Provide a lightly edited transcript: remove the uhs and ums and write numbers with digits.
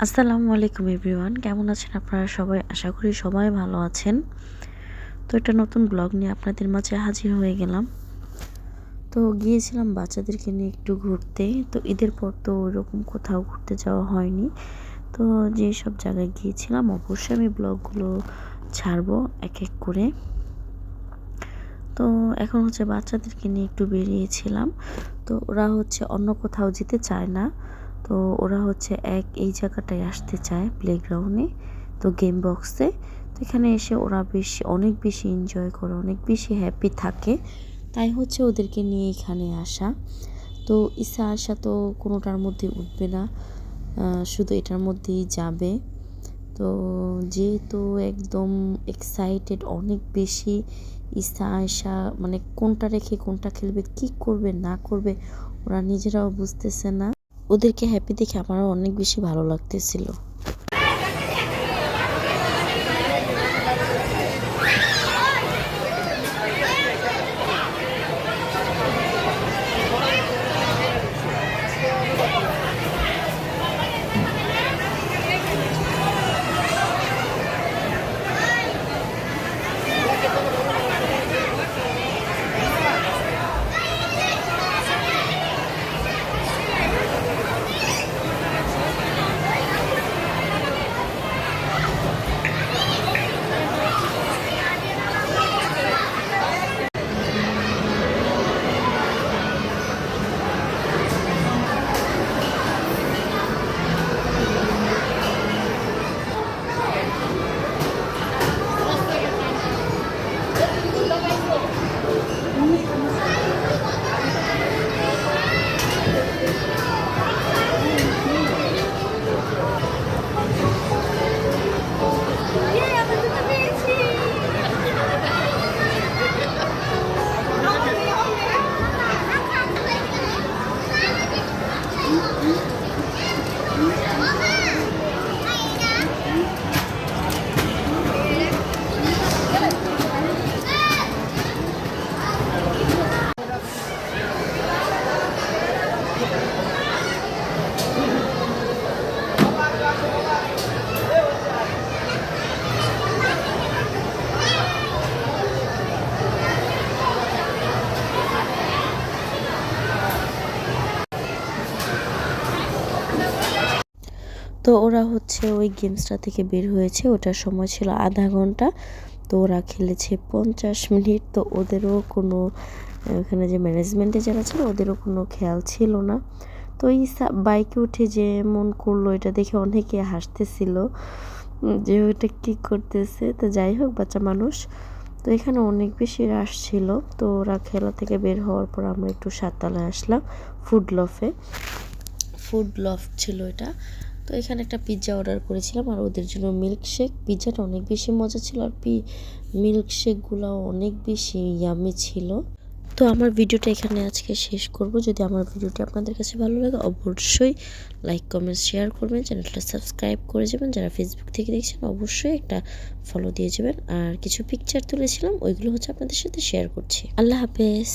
আসসালামু আলাইকুম এভরিওয়ান, কেমন আছেন আপনারা সবাই? আশা করি সবাই ভালো আছেন। তো একটা নতুন ব্লগ নিয়ে আপনাদের মাঝে হাজির হয়ে গেলাম। তো গিয়েছিলাম বাচ্চাদেরকে নিয়ে একটু ঘুরতে। তো ঈদের পর তো ওইরকম কোথাও ঘুরতে যাওয়া হয়নি। তো যেসব জায়গায় গিয়েছিলাম অবশ্যই আমি ব্লগগুলো ছাড়বো এক এক করে। তো এখন বাচ্চাদেরকে নিয়ে একটু বেরিয়েছিলাম। তো ওরা অন্য কোথাও যেতে চায় না। তো ওরা এই জায়গাটায় আসতে চায়, প্লেগ্রাউন্ডে, তো গেম বক্সে। তো এখানে এসে ওরা অনেক বেশি এনজয় করে, অনেক বেশি হ্যাপি থাকে। তাই ওদেরকে নিয়ে এখানে আসা। তো ইসা আশা তো কোনোটার মধ্যে উঠবে না, শুধু এটার মধ্যেই যাবে। তো যেহেতু একদম এক্সাইটেড অনেক বেশি, ইসা আয়শা মানে কোনটা রেখে কোনটা খেলবে, কি করবে না করবে ওরা নিজেরাও বুঝতেছে না। ওদেরকে হ্যাপি দেখে আমারও অনেক বেশি ভালো লাগতেছিল। তো ওরা ওই গেমসটা থেকে বের হয়েছে, ওটার সময় ছিল আধা ঘন্টা। তো ওরা খেলেছে 50 মিনিট। তো ওদেরও কোনো ওখানে যে ম্যানেজমেন্টে যারা ছিল ওদেরও কোনো খেয়াল ছিল না। তো এই বাইকে উঠে যে মন করলো, এটা দেখে অনেকে হাসতেছিল যে ওইটা কী করতেছে। তো যাই হোক, বাচ্চা মানুষ। তো এখানে অনেক বেশি রাশ ছিল। তো ওরা খেলা থেকে বের হওয়ার পর আমরা একটু সাততলায় আসলাম, ফুড লফট ছিল এটা। তো এখানে একটা পিৎজা অর্ডার করেছিলাম আর ওদের জন্য মিল্কশেক। পিৎজাটা অনেক বেশি মজা ছিল আর মিল্কশেকগুলো অনেক বেশি ইয়ামি ছিল। তো আমার ভিডিওটা এখানে আজকে শেষ করব। যদি আমার ভিডিওটি আপনাদের কাছে ভালো লাগে অবশ্যই লাইক কমেন্ট শেয়ার করবেন, চ্যানেলটা সাবস্ক্রাইব করে যাবেন। যারা ফেসবুক থেকে দেখছেন অবশ্যই একটা ফলো দিয়ে যাবেন। আর কিছু পিকচার তুলেছিলাম, ওইগুলো আপনাদের সাথে শেয়ার করছি। আল্লাহ হাফেজ।